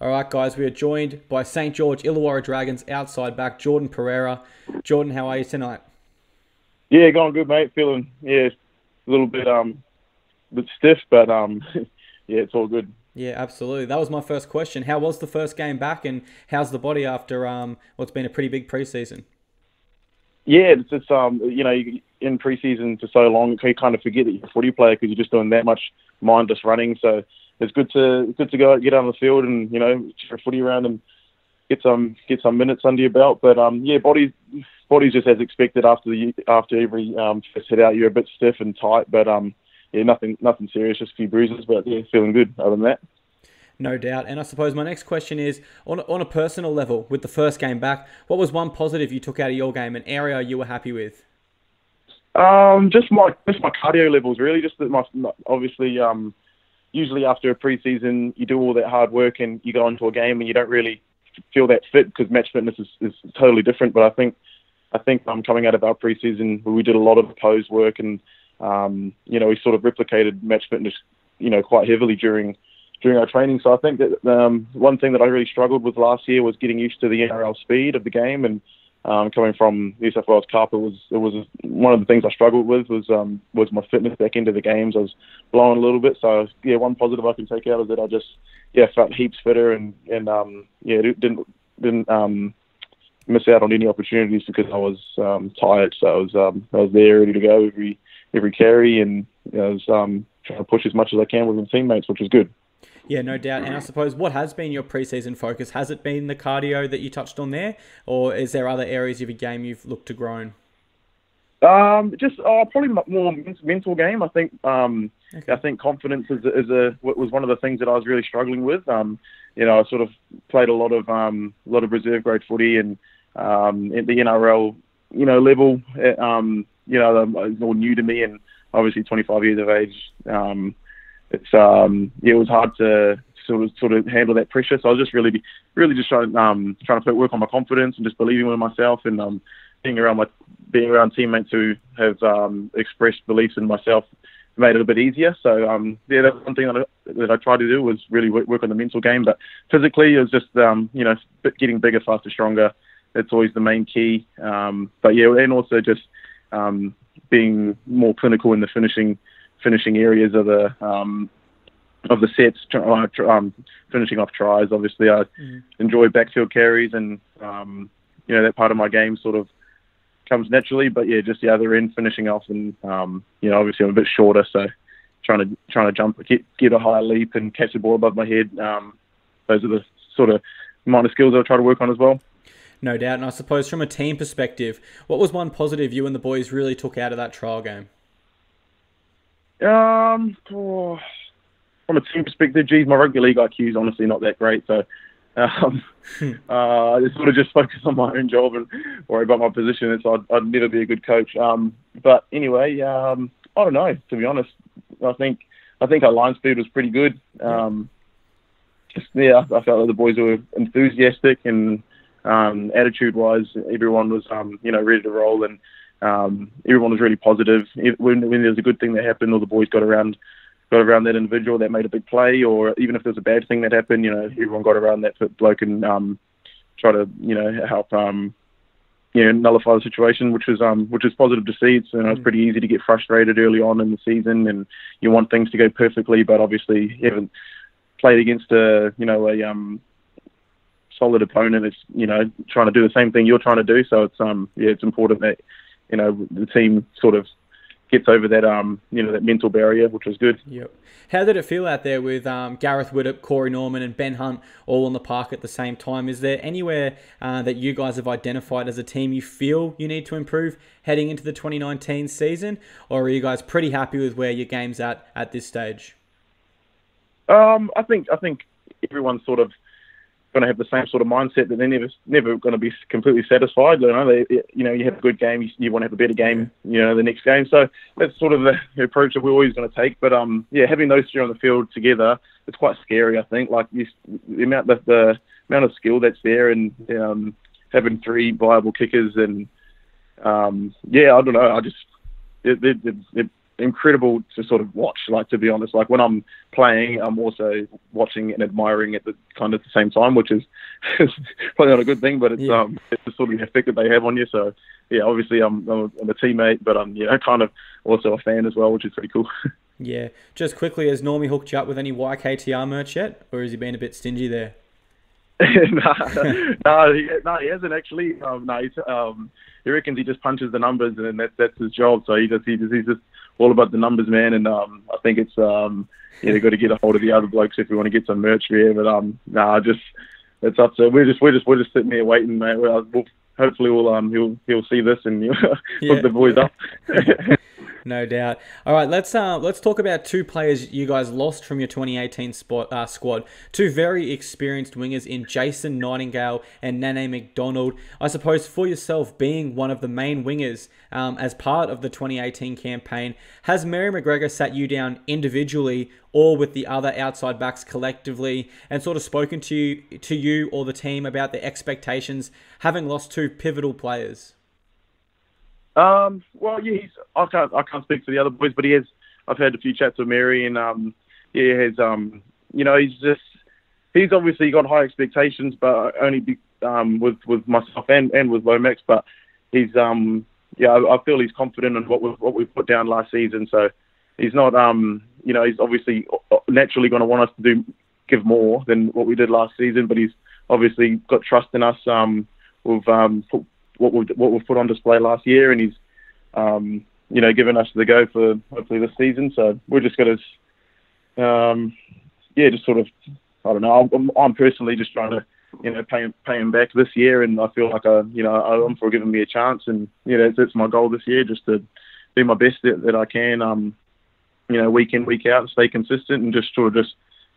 All right, guys, we are joined by St. George Illawarra Dragons outside back Jordan Pereira. Jordan, how are you tonight? Yeah, going good, mate. Feeling a little bit stiff, but yeah, it's all good. Yeah, absolutely. That was my first question. How was the first game back, and how's the body after what's been a pretty big preseason? Yeah, it's in preseason for so long, you kind of forget that you're a footy player because you're just doing that much mindless running. So it's good to go out, get on the field, and for footy around and get some minutes under your belt. But body's just as expected after every first hit out. You're a bit stiff and tight, but yeah, nothing serious, just a few bruises. But yeah, feeling good other than that. No doubt. And I suppose my next question is, on a personal level, with the first game back, what was one positive you took out of your game, an area you were happy with? Just my cardio levels, really. Just that obviously, usually after a preseason, you do all that hard work and you go into a game and you don't really feel that fit because match fitness is totally different. But I think I'm coming out of our preseason where we did a lot of pose work and we sort of replicated match fitness, quite heavily during our training. So I think that one thing that I really struggled with last year was getting used to the NRL speed of the game, and coming from New South Wales Cup, it was one of the things I struggled with was my fitness back into the games. I was blowing a little bit. So yeah, one positive I can take out is that I just felt heaps fitter and didn't miss out on any opportunities because I was tired. So I was there ready to go every carry, and I was trying to push as much as I can with my teammates, which was good. Yeah, no doubt. And I suppose, what has been your preseason focus? Has it been the cardio that you touched on there, or is there other areas of your game you've looked to grow in? Probably more mental game. I think Okay. I think confidence was one of the things that I was really struggling with. I sort of played a lot of reserve grade footy and at the NRL level. It was all new to me, and obviously 25 years of age. It was hard to sort of handle that pressure. So I was just really just trying to work on my confidence and just believing in myself, and being around teammates who have expressed beliefs in myself made it a bit easier. So that's one thing that I tried to do was really work on the mental game. But physically, it was just getting bigger, faster, stronger. That's always the main key. But yeah, and also just being more clinical in the finishing areas of the sets, finishing off tries. Obviously, I enjoy backfield carries, and that part of my game sort of comes naturally. But yeah, just the other end, finishing off, and obviously I'm a bit shorter, so trying to jump, get a higher leap, and catch the ball above my head. Those are the sort of minor skills I try to work on as well. No doubt. And I suppose from a team perspective, what was one positive you and the boys really took out of that trial game? From a team perspective, my rugby league IQ is honestly not that great, so I sort of just focus on my own job and worry about my position. So I'd never be a good coach. But anyway, I don't know. To be honest, I think our line speed was pretty good. I felt like the boys were enthusiastic, and attitude-wise, everyone was ready to roll, and everyone was really positive. When there's a good thing that happened, or the boys got around that individual that made a big play, or even if there's a bad thing that happened, everyone got around that bloke and try to help nullify the situation, which is positive to see. It's pretty easy to get frustrated early on in the season, and you want things to go perfectly, but obviously you haven't played against a solid opponent. It's trying to do the same thing you're trying to do. So it's important that the team sort of gets over that that mental barrier, which was good. Yep. How did it feel out there with Gareth Widdop, Corey Norman, and Ben Hunt all on the park at the same time? Is there anywhere that you guys have identified as a team you feel you need to improve heading into the 2019 season, or are you guys pretty happy with where your game's at this stage? I think everyone's sort of going to have the same sort of mindset that they're never going to be completely satisfied. You have a good game, you want to have a better game, the next game. So that's sort of the approach that we're always going to take. But having those three on the field together, it's quite scary. I think the amount of skill that's there, and having three viable kickers, and I don't know. They're incredible to sort of watch. Like, to be honest, like when I'm playing, I'm also watching and admiring at the kind of the same time, which is probably not a good thing, but it's it's sort of the effect that they have on you. So yeah, obviously I'm a teammate, but I'm kind of also a fan as well, which is pretty cool. Yeah. Just quickly, has Normie hooked you up with any YKTR merch yet, or has he been a bit stingy there? No, he hasn't actually. He reckons he just punches the numbers, and that's his job. So he's just all about the numbers, man. And I think it's they've got to get a hold of the other blokes if we want to get some merch here. But just it's up to we're just sitting there waiting, mate. Hopefully he'll see this and hook the boys up. No doubt. All right, let's talk about two players you guys lost from your 2018 squad. Two very experienced wingers in Jason Nightingale and Nene McDonald. I suppose for yourself, being one of the main wingers as part of the 2018 campaign, has Mary McGregor sat you down individually or with the other outside backs collectively and sort of spoken to you or the team about the expectations having lost two pivotal players? Well, yeah, I can't speak for the other boys, but he has. I've had a few chats with Mary, and he has. He's obviously got high expectations, but only with myself and with Lomax. But he's I feel he's confident in what we put down last season. So he's not he's obviously naturally going to want us to give more than what we did last season, but he's obviously got trust in us. We've what we've put on display last year, and he's given us the go for hopefully this season. So we're just going to just sort of, I don't know, I'm personally just trying to pay him back this year, and I feel like I'm for giving me a chance, and that's my goal this year, just to do my best that I can week in, week out, and stay consistent, and just sort of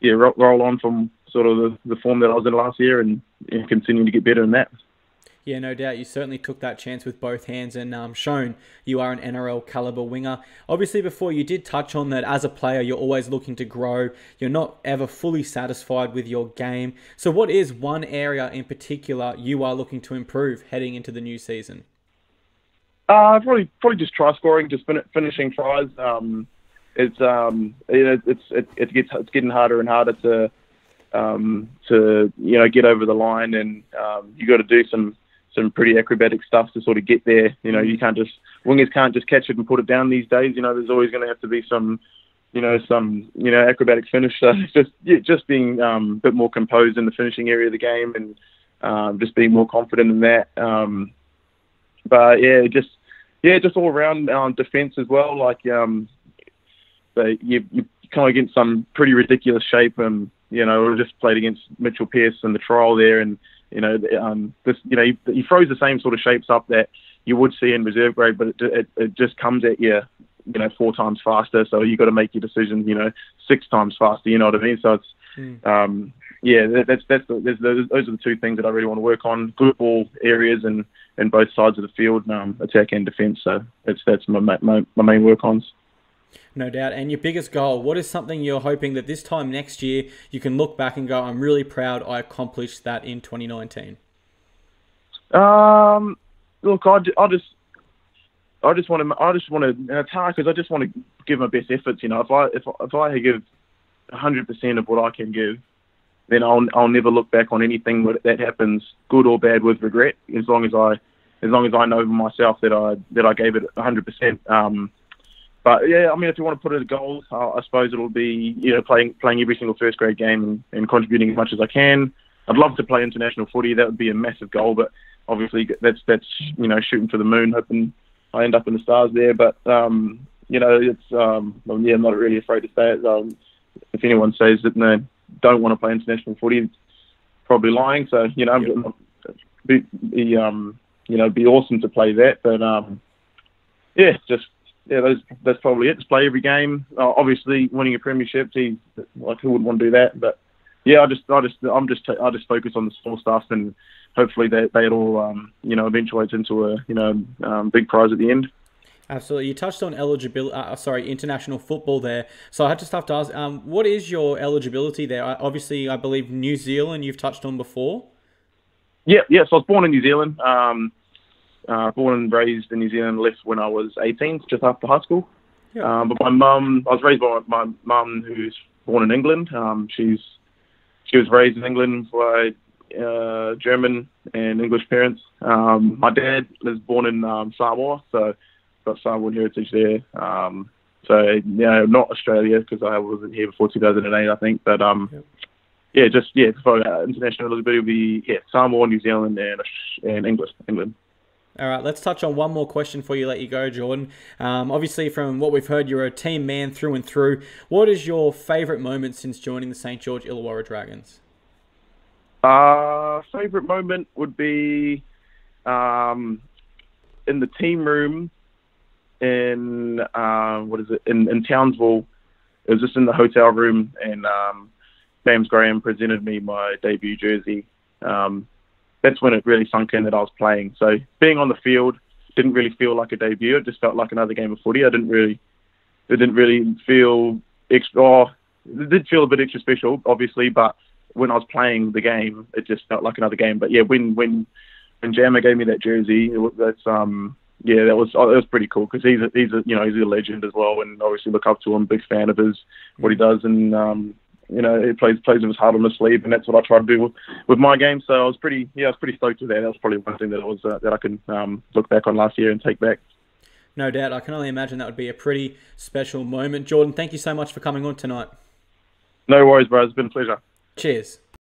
roll on from sort of the form that I was in last year, and continue to get better in that. Yeah, no doubt. You certainly took that chance with both hands and shown you are an NRL caliber winger. Obviously, before you did touch on that as a player, you're always looking to grow. You're not ever fully satisfied with your game. So what is one area in particular you are looking to improve heading into the new season? Probably just try scoring, just finishing tries. It's getting harder and harder to get over the line, and you got to do some pretty acrobatic stuff to sort of get there. Wingers can't just catch it and put it down these days. There's always going to have to be some acrobatic finish. So it's just being a bit more composed in the finishing area of the game, and just being more confident in that. Just all around defense as well. Like you kind of get some pretty ridiculous shape. We just played against Mitchell Pearce in the trial there, and he throws the same sort of shapes up that you would see in reserve grade, but it just comes at you, 4 times faster. So you got to make your decision, 6 times faster. You know what I mean? So it's those are the two things that I really want to work on: good ball areas and both sides of the field, attack and defence. So that's my main work ons. No doubt. And your biggest goal, what is something you're hoping that this time next year you can look back and go, I'm really proud I accomplished that in 2019? Look, I just want to, and it's hard because I just want to give my best efforts. If I give 100% of what I can give, then I'll never look back on anything that happens, good or bad, with regret. As long as I know myself that I gave it 100%. But yeah, I mean, if you want to put it as goals, I suppose it'll be playing every single first grade game and contributing as much as I can. I'd love to play international footy. That would be a massive goal, but obviously that's shooting for the moon, hoping I end up in the stars there. But it's I'm not really afraid to say it. If anyone says that they don't want to play international footy, it's probably lying. So be awesome to play that. But that's probably it. Just play every game. Obviously, winning a premiership, who wouldn't want to do that? But yeah, I just focus on the small stuff, and hopefully that it all eventuates into a big prize at the end. Absolutely. You touched on international football there. So I just have to ask, what is your eligibility there? Obviously, I believe New Zealand you've touched on before. Yeah. So I was born in New Zealand. Born and raised in New Zealand, left when I was 18, just after high school. Yep. But my mum, I was raised by my mum, who's born in England. She was raised in England by German and English parents. My dad was born in Samoa, so got Samoan heritage there. So not Australia because I wasn't here before 2008, I think. But for international eligibility would be Samoa, New Zealand, and England. All right, let's touch on one more question before you let you go, Jordan. Obviously, from what we've heard, you're a team man through and through. What is your favourite moment since joining the St. George Illawarra Dragons? Favourite moment would be in the team room in in Townsville. It was just in the hotel room, and James Graham presented me my debut jersey. That's when it really sunk in that I was playing. So being on the field didn't really feel like a debut. It just felt like another game of footy. It didn't really feel extra. Oh, it did feel a bit extra special, obviously, but when I was playing the game, it just felt like another game. But yeah, when Jammer gave me that jersey, it was pretty cool because he's a legend as well, and obviously look up to him. Big fan of what he does, and he plays with his heart on his sleeve, and that's what I try to do with my game. So I was pretty stoked with that. That was probably one thing that I can look back on last year and take back. No doubt. I can only imagine that would be a pretty special moment. Jordan, thank you so much for coming on tonight. No worries, bro. It's been a pleasure. Cheers.